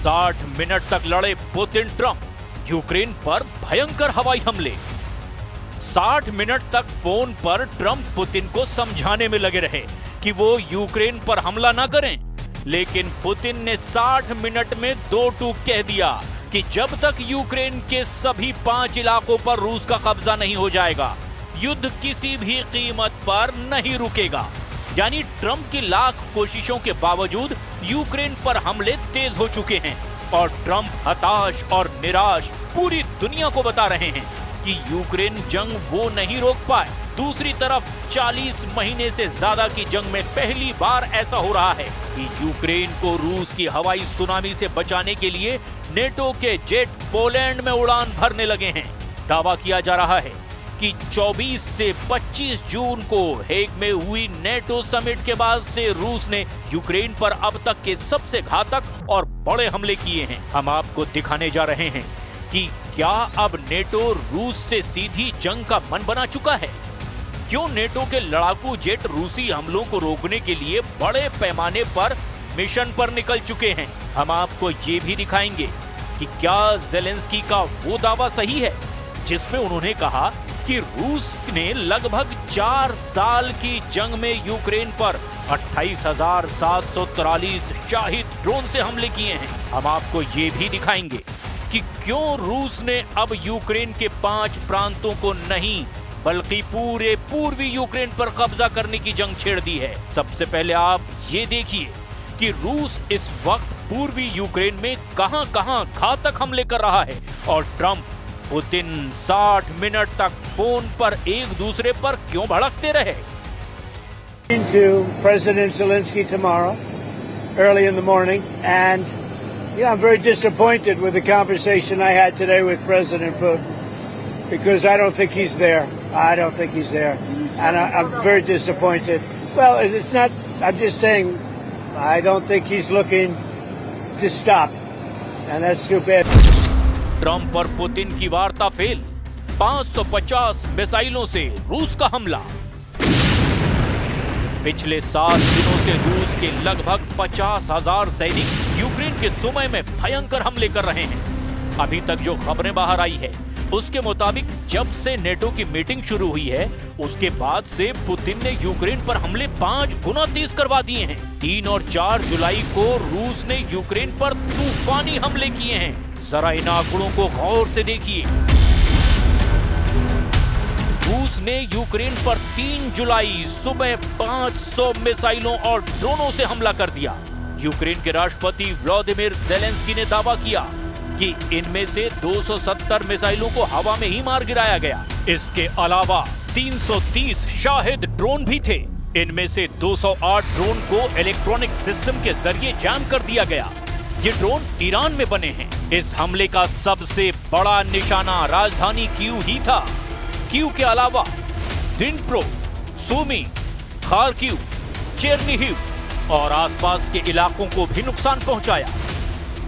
60 minute तक लड़े Putin Trump, Ukraine पर भयंकर हवाई हमले। 60 मिनट तक फोन पर ट्रंप पुतिन को समझाने में लगे रहे कि वो यूक्रेन पर हमला ना करें, लेकिन पुतिन ने 60 मिनट में दो टूक कह दिया कि जब तक यूक्रेन के सभी 5 इलाकों पर रूस का कब्जा नहीं हो जाएगा, युद्ध किसी भी कीमत पर नहीं रुकेगा। यानी ट्रंप की लाख कोशिशों के बावजूद यूक्रेन पर हमले तेज हो चुके हैं और ट्रंप हताश और निराश पूरी दुनिया को बता रहे हैं कि यूक्रेन जंग वो नहीं रोक पाए। दूसरी तरफ 40 महीने से ज्यादा की जंग में पहली बार ऐसा हो रहा है कि यूक्रेन को रूस की हवाई सुनामी से बचाने के लिए नेटो के जेट पोलैंड में उड़ान भरने लगे हैं। दावा किया जा रहा है कि 24 से 25 जून को हेग में हुई नेटो समिट के बाद से रूस ने यूक्रेन पर अब तक के सबसे घातक और बड़े हमले किए हैं। हम आपको दिखाने जा रहे हैं कि क्या अब नेटो रूस से सीधी जंग का मन बना चुका है। क्यों नेटो के लड़ाकू जेट रूसी हमलों को रोकने के लिए बड़े पैमाने पर मिशन पर निकल चुके हैं। हम आपको ये भी दिखाएंगे कि क्या ज़ेलेंस्की का वो दावा सही है जिसमें उन्होंने कहा कि रूस ने लगभग 4 साल की जंग में यूक्रेन पर 28,743 शाहिद ड्रोन से हमले किए हैं। हम आपको ये भी दिखाएंगे कि क्यों रूस ने अब यूक्रेन के 5 प्रांतों को नहीं बल्कि पूरे पूर्वी यूक्रेन पर कब्जा करने की जंग छेड़ दी है। सबसे पहले आप ये देखिए कि रूस इस वक्त पूर्वी यूक्रेन में कहां-कहां घातक हमले कर रहा है और ट्रंप पुतिन 60 मिनट तक फोन पर एक दूसरे पर क्यों भड़कते रहे। To President Zelensky tomorrow, early in the morning, and I'm very disappointed with the conversation I had today with President Putin because I don't think he's there. I don't think he's there, and I'm very disappointed. Well, it's not. I'm just saying, I don't think he's looking to stop, and that's too bad. Trump और Putin की वार्ता fail, 550 मिसाइलों से रूस का हमला। पिछले 7 दिनों से रूस के लगभग 50,000 सैनिक यूक्रेन के सुमे में भयंकर हमले कर रहे हैं। अभी तक जो खबरें बाहर आई है उसके मुताबिक जब से नेटो की मीटिंग शुरू हुई है उसके बाद से पुतिन ने यूक्रेन पर हमले 5 गुना तेज करवा दिए हैं। 3 और 4 जुलाई को रूस ने यूक्रेन पर तूफानी हमले किए हैं। जरा इन आंकड़ों को गौर से देखिए। रूस ने यूक्रेन पर 3 जुलाई सुबह 500 मिसाइलों और ड्रोनों से हमला कर दिया। यूक्रेन के राष्ट्रपति व्लादिमीर ज़ेलेंस्की ने दावा किया कि इनमें से 270 मिसाइलों को हवा में ही मार गिराया गया। इसके अलावा 330 शाहिद ड्रोन भी थे। इनमें से 208 ड्रोन को इलेक्ट्रॉनिक सिस्टम के जरिए जैम कर दिया गया। ये ड्रोन ईरान में बने हैं। इस हमले का सबसे बड़ा निशाना राजधानी कीव ही था। कीव के अलावा डिनिप्रो, सूमी, खार्किव, चेरनिहिव और आसपास के इलाकों को भी नुकसान पहुंचाया।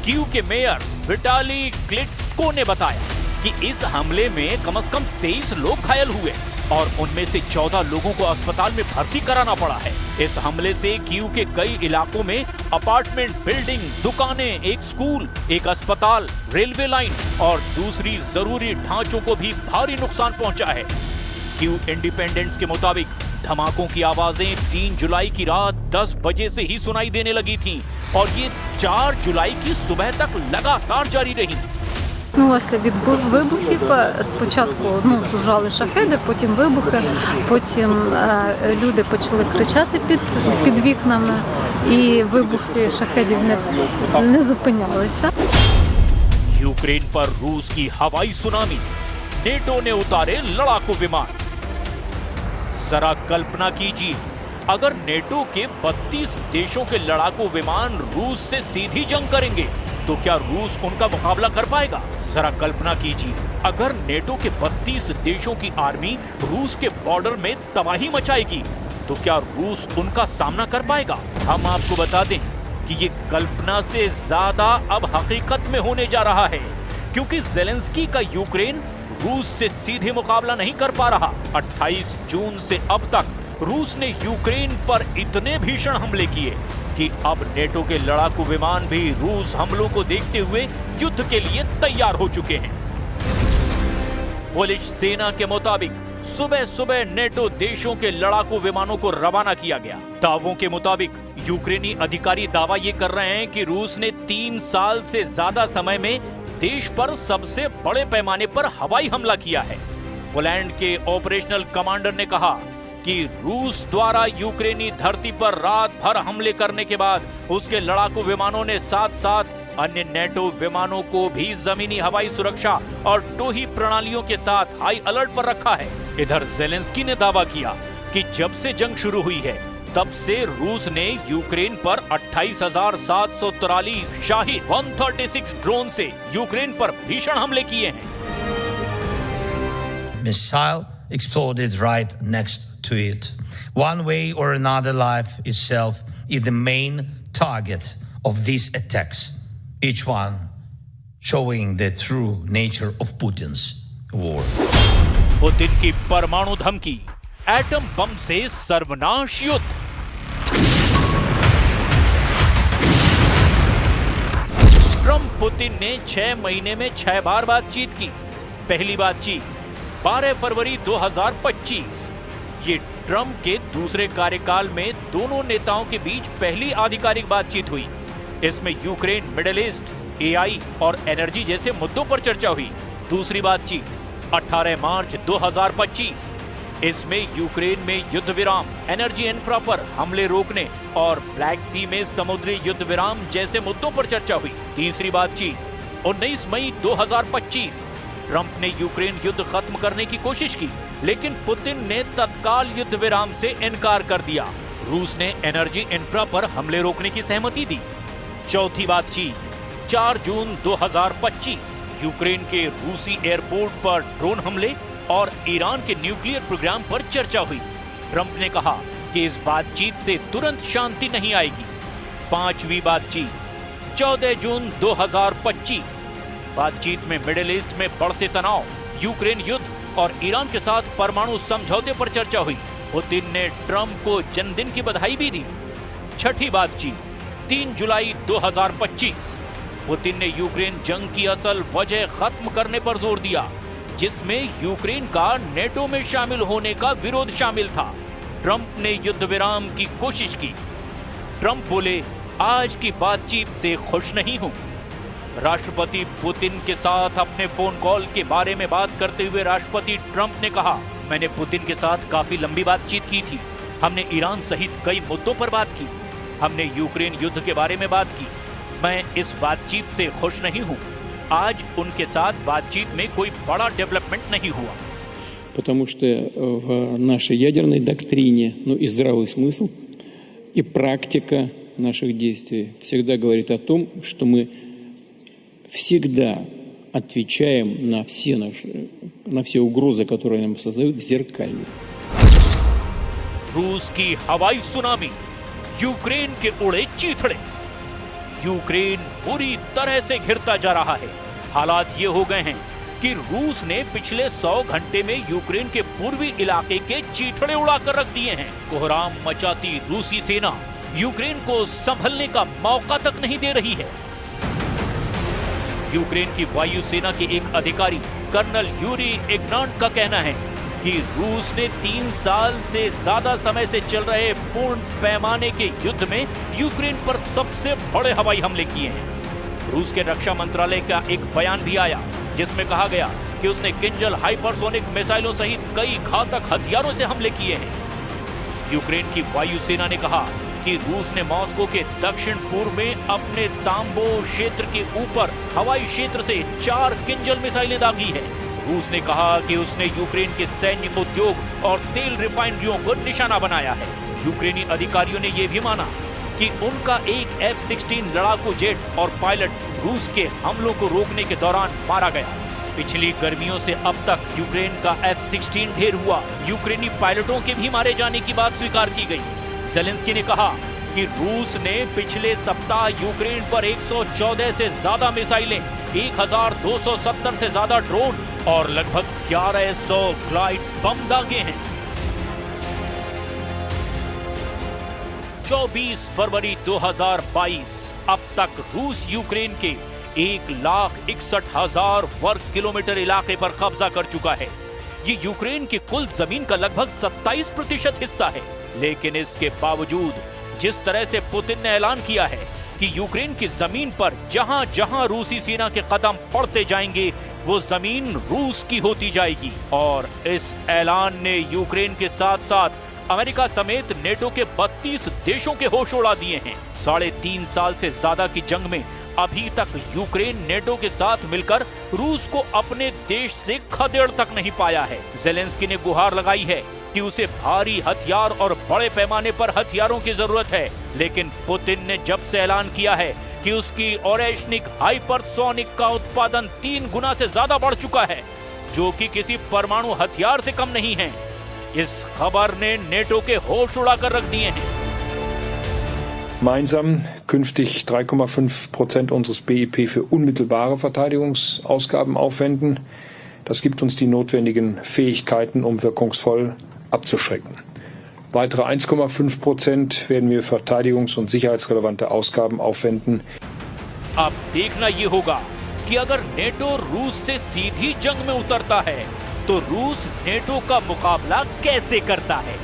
कीव के मेयर विटाली क्लिट्स्को ने बताया कि इस हमले में कम से कम 23 लोग घायल हुए और उनमें से 14 लोगों को अस्पताल में भर्ती कराना पड़ा है। इस हमले से कीव के कई इलाकों में अपार्टमेंट बिल्डिंग, दुकानें, एक स्कूल, एक अस्पताल, रेलवे लाइन और दूसरी जरूरी ढांचों को भी भारी नुकसान पहुंचा है। कीव इंडिपेंडेंस के मुताबिक धमाकों की आवाजें 3 जुलाई की रात 10 बजे से ही सुनाई देने लगी थीं और ये 4 जुलाई की सुबह तक लगातार जारी रही। Почнулося від вибухів. Спочатку жужжали шахеди, потім вибухи, потім люди почали кричати під вікнами і вибухи шахедів не зупинялися. यूक्रेन पर रूस की हवाई सुनामी, नेटो ने उतारे लड़ाकू विमान। जरा कल्पना कीजिए अगर नेटो के 32 देशों के लड़ाकू विमान रूस से सीधी जंग करेंगे तो क्या रूस उनका मुकाबला कर पाएगा। जरा कल्पना कीजिए अगर नेटो के 32 देशों की आर्मी रूस के बॉर्डर में तबाही मचाएगी तो क्या रूस उनका सामना कर पाएगा। हम आपको बता दें कि ये कल्पना से ज्यादा अब हकीकत में होने जा रहा है क्योंकि ज़ेलेंस्की का यूक्रेन रूस से सीधे मुकाबला नहीं कर पा रहा। 28 जून से अब तक रूस ने यूक्रेन पर इतने भीषण हमले किए कि अब नेटो के लड़ाकू विमान भी रूस हमलों को देखते हुए युद्ध के लिए तैयार हो चुके हैं। पोलिश सेना के मुताबिक सुबह सुबह नेटो देशों के लड़ाकू विमानों को रवाना किया गया। दावों के मुताबिक यूक्रेनी अधिकारी दावा ये कर रहे हैं कि रूस ने 3 साल से ज्यादा समय में देश पर सबसे बड़े पैमाने पर हवाई हमला किया है। पोलैंड के ऑपरेशनल कमांडर ने कहा कि रूस द्वारा यूक्रेनी धरती पर रात भर हमले करने के बाद उसके लड़ाकू विमानों ने साथ साथ अन्य नेटो विमानों को भी जमीनी हवाई सुरक्षा और टोही प्रणालियों के साथ हाई अलर्ट पर रखा है। इधर ज़ेलेंस्की ने दावा किया कि जब से जंग शुरू हुई है तब से रूस ने यूक्रेन पर 28,743 शाही 136 ड्रोन से यूक्रेन पर भीषण हमले किए हैं। Missile exploded right next to it. One way or another, life itself is the main target of these attacks. Each one showing the true nature of Putin's war. Putin की परमाणु धमकी, atom bomb से सर्वनाश युद्ध। Trump Putin ने 6 महीने में 6 बार बातचीत की। पहली बातचीत 12 फरवरी 2025। ये ट्रंप के दूसरे कार्यकाल में दोनों नेताओं के बीच पहली आधिकारिक बातचीत हुई। इसमें यूक्रेन, मिडिल ईस्ट, एआई और एनर्जी जैसे मुद्दों पर चर्चा हुई। दूसरी बातचीत 18 मार्च 2025। इसमें यूक्रेन में युद्ध विराम, एनर्जी इंफ्रा पर हमले रोकने और ब्लैक सी में समुद्री युद्ध विराम जैसे मुद्दों पर चर्चा हुई। तीसरी बातचीत 19 मई 2025। ट्रंप ने यूक्रेन युद्ध खत्म करने की कोशिश की, लेकिन पुतिन ने तत्काल युद्ध विराम से इनकार कर दिया। रूस ने एनर्जी इंफ्रा पर हमले रोकने की सहमति दी। चौथी बातचीत 4 जून 2025। यूक्रेन के रूसी एयरपोर्ट पर ड्रोन हमले और ईरान के न्यूक्लियर प्रोग्राम पर चर्चा हुई। ट्रंप ने कहा कि इस बातचीत से तुरंत शांति नहीं आएगी। पांचवी बातचीत 14 जून 2025। बातचीत में मिडिल ईस्ट में बढ़ते तनाव, यूक्रेन युद्ध और ईरान के साथ परमाणु समझौते पर चर्चा हुई। पुतिन ने ट्रंप को जन्मदिन की बधाई भी दी। छठी बातचीत 3 जुलाई 2025। पुतिन ने यूक्रेन जंग की असल वजह खत्म करने पर जोर दिया, जिसमें यूक्रेन का नेटो में शामिल होने का विरोध शामिल था। ट्रंप ने युद्ध विराम की कोशिश की। ट्रंप बोले, आज की बातचीत से खुश नहीं हूं। राष्ट्रपति पुतिन के साथ अपने फोन कॉल के बारे में बात करते हुए राष्ट्रपति ट्रंप ने कहा, मैंने पुतिन के साथ काफी लंबी बातचीत की थी। हमने ईरान सहित कई मुद्दों पर बात की। हमने यूक्रेन युद्ध के बारे में बात की। मैं इस बातचीत से खुश नहीं हूं। आज उनके साथ बातचीत में कोई बड़ा डेवलपमेंट नहीं हुआ। Потому что в нашей ядерной доктрине, и здравый смысл, и практика наших действий всегда говорит о том, что мы всегда отвечаем на все угрозы, которые нам создают, зеркально. रूस की हवाई सुनामी, यूक्रेन के उड़े चीथड़े। यूक्रेन पूरी तरह से घिरता जा रहा है। हालात ये हो गए हैं कि रूस ने पिछले 100 घंटे में यूक्रेन के पूर्वी इलाके के चीथड़े उड़ाकर रख दिए हैं। कोहराम मचाती रूसी सेना यूक्रेन को संभलने का मौका तक नहीं दे रही है। यूक्रेन की वायुसेना के एक अधिकारी कर्नल यूरी इग्नाट का कहना है कि रूस ने 3 साल से ज्यादा समय से चल रहे पूर्ण पैमाने के युद्ध में यूक्रेन पर सबसे बड़े हवाई हमले किए हैं। रूस के रक्षा मंत्रालय का एक बयान भी आया, जिसमें कहा गया कि उसने किंजल हाइपरसोनिक मिसाइलों सहित कई घातक हथियारों से हमले किए हैं। यूक्रेन की वायुसेना ने कहा कि रूस ने मॉस्को के दक्षिण पूर्व में अपने तांबो क्षेत्र के ऊपर हवाई क्षेत्र से 4 किंजल मिसाइलें दागी है। रूस ने कहा कि उसने यूक्रेन के सैन्य उद्योग और तेल रिफाइनरियों को निशाना बनाया है। यूक्रेनी अधिकारियों ने यह भी माना कि उनका एक F-16 लड़ाकू जेट और पायलट रूस के हमलों को रोकने के दौरान मारा गया। पिछली गर्मियों से अब तक यूक्रेन का F-16 ढेर हुआ। यूक्रेनी पायलटों के भी मारे जाने की बात स्वीकार की गई। ज़ेलेंस्की ने कहा कि रूस ने पिछले सप्ताह यूक्रेन पर 114 से ज्यादा मिसाइलें, 1270 से ज्यादा ड्रोन और लगभग 1100 ग्लाइड बम दागे हैं। 24 फरवरी 2022 अब तक रूस यूक्रेन के 1,61,000 वर्ग किलोमीटर इलाके पर कब्जा कर चुका है। ये यूक्रेन की कुल जमीन का लगभग 27% हिस्सा है। लेकिन इसके बावजूद जिस तरह से पुतिन ने ऐलान किया है कि यूक्रेन की जमीन पर जहां जहां रूसी सेना के कदम पड़ते जाएंगे वो जमीन रूस की होती जाएगी, और इस ऐलान ने यूक्रेन के साथ साथ अमेरिका समेत नेटो के 32 देशों के होश उड़ा दिए हैं। 3.5 साल से ज्यादा की जंग में अभी तक यूक्रेन नेटो के साथ मिलकर रूस को अपने देश से खदेड़ तक नहीं पाया है। ज़ेलेंस्की ने गुहार लगाई है कि उसे भारी हथियार और बड़े पैमाने पर हथियारों की जरूरत है, लेकिन पुतिन ने जब से ऐलान किया है कि उसकी ओरेशनिक हाइपरसोनिक का उत्पादन 3 गुना से ज्यादा बढ़ चुका है, जो कि किसी परमाणु हथियार से कम नहीं है। इस खबर ने नेटो के होश उड़ाकर रख दिए हैं। Gemeinsam künftig 3,5% unseres BIP für unmittelbare Verteidigungsausgaben aufwenden. Das gibt uns die notwendigen Fähigkeiten, um wirkungsvoll abzuschrecken. Weitere 1,5% werden wir für verteidigungs- und sicherheitsrelevante Ausgaben aufwenden. अब देखना ये होगा कि अगर नेटो रूस से सीधी जंग में उतरता है तो रूस नेटो का मुकाबला कैसे करता है।